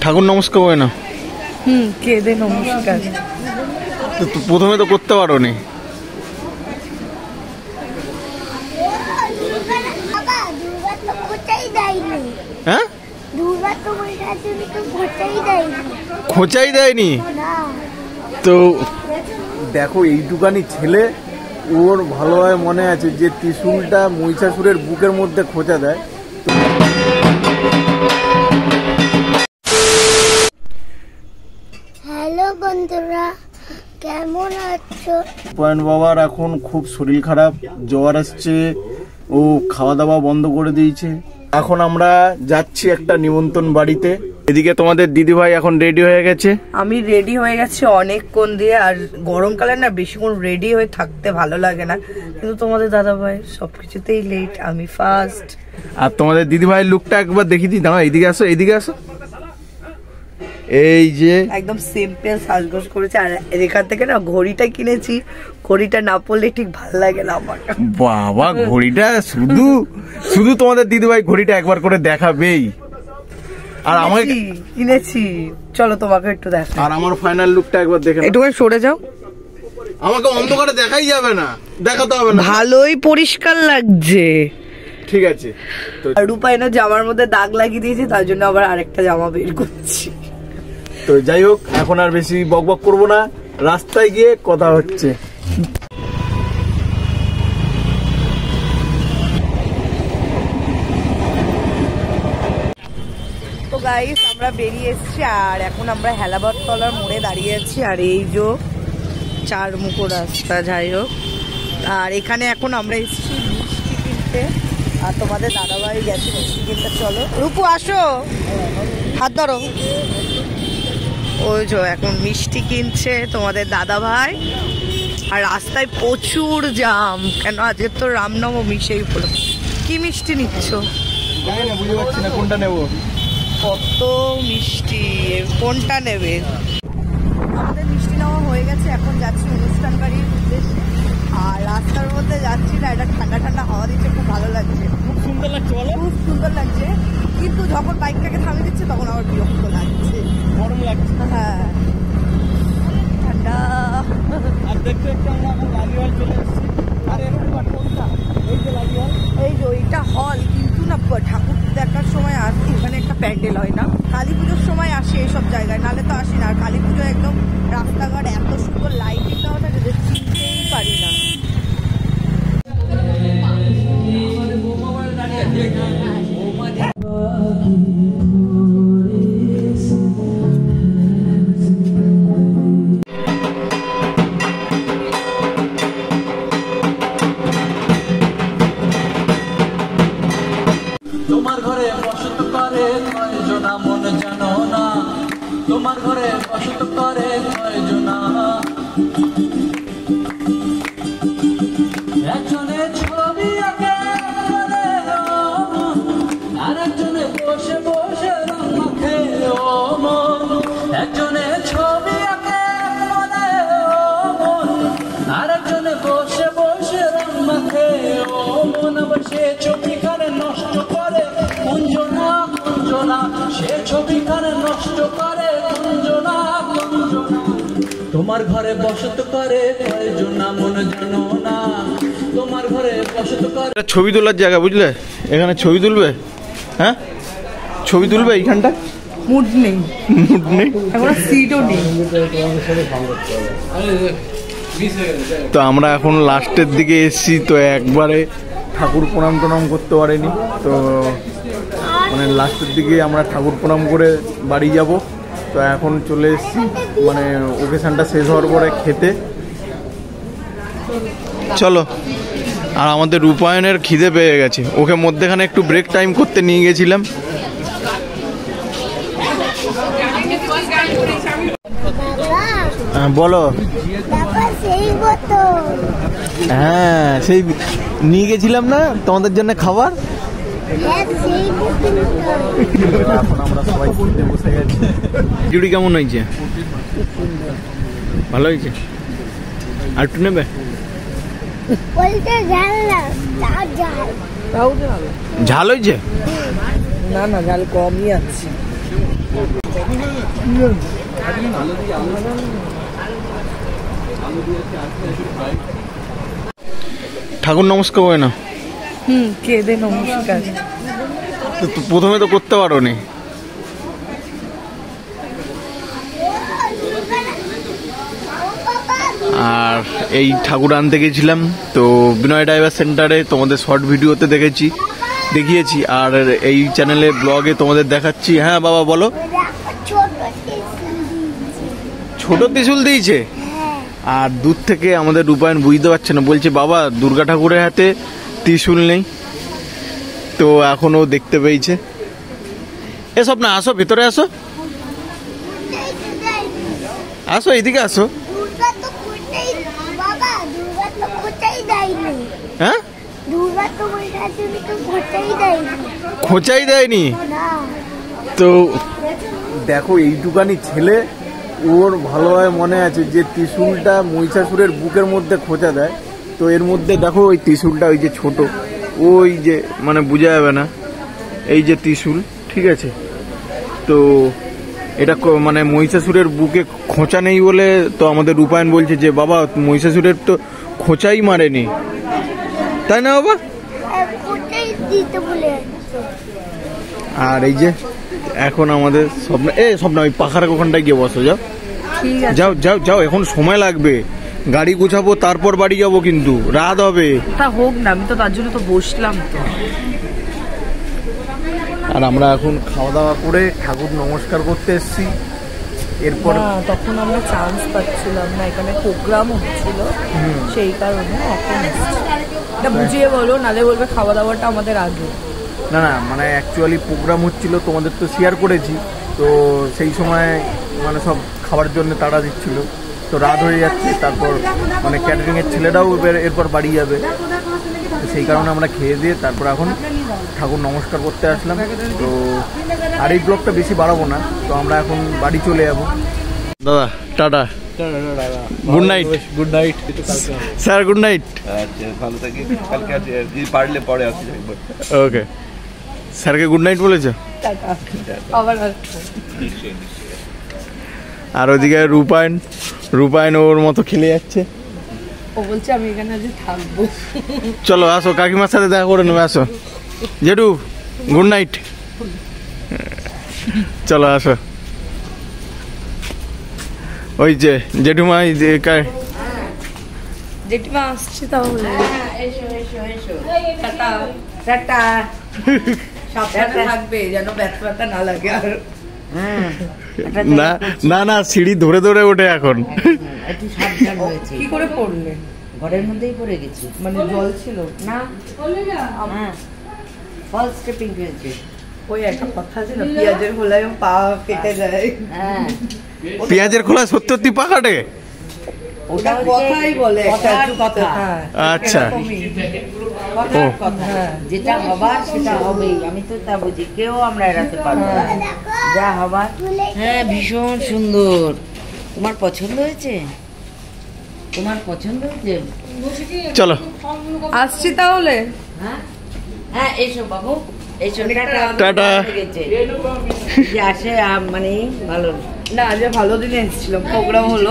ঠাকুর নমস্কার হয় না? কে দে নমস্কার? তো প্রথমে তো করতে পারো নি। হ্যাঁ, খোঁচাই দেয়নি তো। দেখো এইটুকানি ছেলে, ওর ভালোভাবে মনে আছে যে ত্রিশূলটা মহিষাসুরের বুকের মধ্যে খোঁচা দেয়। হ্যালো বন্ধুরা, কেমন আছো? পয়েন্ট বাবার এখন খুব শরীর খারাপ, জ্বর আসছে, ও খাওয়া দাওয়া বন্ধ করে দিয়েছে। এখন আমরা যাচ্ছি একটা নিমন্ত্রণ বাড়িতে। এদিকে তোমাদের দিদিভাই এখন রেডি হয়ে গেছে। আমি রেডি হয়ে গেছি অনেকক্ষণ দিয়ে। আর গরমকালে না বেশিক্ষণ রেডি হয়ে থাকতে ভালো লাগে না, কিন্তু তোমাদের দাদাভাই সবকিছুতেই লেট, আমি ফার্স্ট। আর তোমাদের দিদিভাইয়ের লুকটা একবার দেখিয়ে দিই। দাঁড়া, এদিকে আসো, এদিকে আসো। এই যে একদম সিম্পল সাজগোজ করেছে। আর এখান থেকে না ঘড়িটা কিনেছি, ঘড়িটা না পরলে ঠিক ভালো লাগে না আমার। বাবা, ঘড়িটা শুধু শুধু তোমাদের দিদিভাই ঘড়িটা একবার করে দেখাবেই। আর আমাকে কিনেছি, চলো তোমাকে একটু দেখো। আর আমার ফাইনাল লুকটা একবার দেখে একটু সরে যাও, আমাকে অন্ধকারে দেখাই যাবে না, দেখাতে হবে না। ভালোই পরিষ্কার লাগছে। ঠিক আছে, তো রূপায়ণের জামার মধ্যে দাগ লাগিয়ে দিয়েছি, তার জন্য আবার আরেকটা জামা বের করছি। তো যাই হোক, এখন আর বেশি বকবক করবো না, রাস্তায় গিয়ে কথা হচ্ছে। তো গাইস, আমরা বেরিয়ে এসেছি আর এখন আমরা হেলাবাদ তলার মোড়ে দাঁড়িয়ে আছি। আর এই যে চার মুখো রাস্তা, যাই হোক। আর এখানে এখন আমরা এসেছি মিষ্টি কিনতে, আর তোমাদের দাদাভাই গেছে মিষ্টি কিনতে। চলো রূপু, আসো, হাত ধরো। ওই যে এখন মিষ্টি কিনছে তোমাদের দাদাভাই। আর রাস্তায় প্রচুর জাম, কেন আজকে তো রামনবমী, সেই হলো। কি মিষ্টি নিচ্ছ? বুঝতে পারছি না কোনটা নেবো। কত মিষ্টি, কোনটা নেবে? আমাদের মিষ্টি নেওয়া হয়ে গেছে, এখন যাচ্ছি অনুষ্ঠান বাড়ির উদ্দেশ্যে। আর রাস্তার মধ্যে যাচ্ছি না, এটা ঠান্ডা ঠান্ডা হাওয়া দিচ্ছে, খুব ভালো লাগছে, খুব সুন্দর লাগছে, খুব সুন্দর লাগছে। কিন্তু যখন বাইকটাকে থামিয়ে দিচ্ছে তখন আবার বিরক্ত লাগছে, গরম লাগছে। হ্যাঁ, ঠান্ডা। আর দেখতে দেখতে আমরা এখন লালিওয়াল চলে এসেছি। আর এরকম কোনটা? এই যে লালিওয়াল, এই যে ওইটা হল। কিন্তু না, ঠাকুর দেখার সময় আসি, এখানে একটা প্যান্ডেল হয় না, কালী পুজোর সময় আসি এইসব জায়গায়, নাহলে তো আসি না। আর কালী পুজো একদম রাস্তাঘাট এত সুন্দর লাইটিং দেওয়া থাকে যে চিনতেই পারি না। তোমার ঘরে বসত করে কয়জনা মন জানো না, তোমার ঘরে বসত করে কয়জনা। একজনে ছবি আঁকে আরেকজনে বসে বসে রং মাখে ও মন। একজনে ছবি আঁকে আরেকজনে বসে বসে রং মাখে ও মন। আবার সে ছবিখানে নষ্ট করে কুঞ্জনা কুঞ্জনা, সে ছবিখানে নষ্ট করে কুঞ্জনা কুঞ্জনা। তোমার ঘরে বসত করে কয়জনা মন জানো না, তোমার ঘরে বসত করে। ছবি তোলার জায়গা, বুঝলে? এখানে ছবি তুলবে, হ্যাঁ ছবি তুলবে এইখানটা। মুড নেই, মুড নেই, এখন সিটও নেই। তো আমরা এখন লাস্টের দিকে এসেছি, তো একবারে ঠাকুর প্রণাম টনাম করতে পারিনি। তো মানে লাস্টের দিকে আমরা ঠাকুর প্রণাম করে বাড়ি যাব। তো এখন চলে এসেছি মানে ওকেশনটা শেষ হওয়ার পরে খেতে। চলো। আর আমাদের রূপায়ণের খিদে পেয়ে গেছে, ওকে মধ্যেখানে একটু ব্রেক টাইম করতে নিয়ে গেছিলাম। বলো। হ্যাঁ, সেই নিয়ে গেছিলাম না তোমাদের জন্য খাবার। এখন আমরা সবাই খেতে বসে গেছি। খিচুড়ি কেমন হয়েছে? ভালো হয়েছে? আর একটু নেবে? ঝাল হয়েছে? না, না, ঝাল কমই আছে। ঠাকুর নমস্কার হয় না? কেঁদে নমস্কার। তো প্রথমে তো করতে পারো নি। আর এই ঠাকুর আনতে গেছিলাম তো বিনয় ডাইভার সেন্টারে, তোমাদের শর্ট ভিডিওতে দেখিয়েছি, আর এই চ্যানেলে ব্লগে তোমাদের দেখাচ্ছি। হ্যাঁ বাবা বলো। ছোট ত্রিশূল দিয়েছে, আর দূর থেকে আমাদের রূপায়ণ বুঝতে পারছে না, বলছে বাবা দুর্গা ঠাকুরের হাতে ত্রিশূল নেই। তো এখনো দেখতে পেয়েছে। এসব না, আসো ভেতরে আসো, আসো এইদিকে আসো। হ্যাঁ খোঁচাই দেয়নি তো। দেখো এইটুকানি ছেলে, ওর ভালোভাবে মনে আছে যে ত্রিশূলটা মহিষাসুরের বুকের মধ্যে খোঁচা দেয়। তো এর মধ্যে দেখো ওই ত্রিশূলটা, ওই যে ছোট, ওই যে মানে বোঝা যাবে না, এই যে ত্রিশূল, ঠিক আছে। তো এটা মানে মহিষাসুরের বুকে খোঁচা নেই বলে তো আমাদের রূপায়ণ বলছে যে বাবা মহিষাসুরের তো খোঁচাই মারেনি, তাই না বাবা? আর এই যে এখন আমাদের স্বপ্ন ওই পাখার ওখানটায় গিয়ে বসো, যাও যাও যাও যাও, এখন সময় লাগবে, গাড়ি গুছাবো তারপর বাড়ি যাবো, কিন্তু রাত হবে। তা হোক না, আমি তো তার জন্য তো বসলাম তো। আর আমরা এখন খাওয়া দাওয়া করে ঠাকুর নমস্কার করতে এসেছি। এরপর তখন আমরা চান্স পাচ্ছিলাম না, এখানে প্রোগ্রাম হচ্ছিল, সেই কারণে এখন এটা বুঝিয়ে বলো, নালে বলবে খাওয়া দাওয়াটা আমাদের আগে। না না, মানে অ্যাকচুয়ালি প্রোগ্রাম হচ্ছিল, তোমাদের তো শেয়ার করেছি। তো সেই সময় মানে সব খাবার জন্য তাড়া দিচ্ছিল, তো রাত হয়ে যাচ্ছে। তারপর মানে ক্যাটারিংয়ের ছেলেরাও এরপর বাড়ি যাবে, সেই কারণে আমরা খেয়ে দিয়ে তারপর এখন ঠাকুর নমস্কার করতে আসলাম। তো আর এই ব্লগটা বেশি বাড়াবো না, তো আমরা এখন বাড়ি চলে যাবো। দাদা tata, good night. Good night sir, good night. ভালো থাকি, কালকে যদি পারলে পরে আসি। ওকে, স্যারকে গুড নাইট বলেছো? আর ওদিকে রূপায়ণ ওর মতো খেলে যাচ্ছে। ও বলছে আমি এখানে আজ থাকবো। চলো আসো, কাকিমার সাথে দেখা করে নেবে, আসো। জেঠু গুড নাইট, চলো আসো। ওই যে জেঠুমা, জেঠিমা আসছে তাহলে। টাটা টাটা, সাবধানে থাকবে যেন ব্যথা না লাগে। আর না না না, সিঁড়ি ধরে ধরে ওঠে এখন। একটু সাবধান হয়েছে। কি করে পড়লে? ঘরের মধ্যেই পড়ে গেছি। মানে জল ছিল না, হ্যাঁ ফলস স্টেপিং হয়েছে। ওই একটা কথা আছে না, পেঁয়াজের খোলায় পা কেটে যায়। হ্যাঁ, পেঁয়াজের খোলায় সত্যি পা কাটে? ওটা কথাই বলে, কথার কথা। আচ্ছা, কথার কথা, যেটা হবার সেটা হবেই। আমি তো তা বুঝি, কেউ আমরা এড়াতে পারবো না, যা হবার। হ্যাঁ, ভীষণ সুন্দর। তোমার পছন্দ হয়েছে? তোমার পছন্দ হয়েছে? চলো আসছি তাহলে। হ্যাঁ হ্যাঁ, এসো বাবু, এসো। টাটা। যে আসে মানে ভালো না, আজ ভালো দিনে এসেছিলাম, প্রোগ্রাম হলো।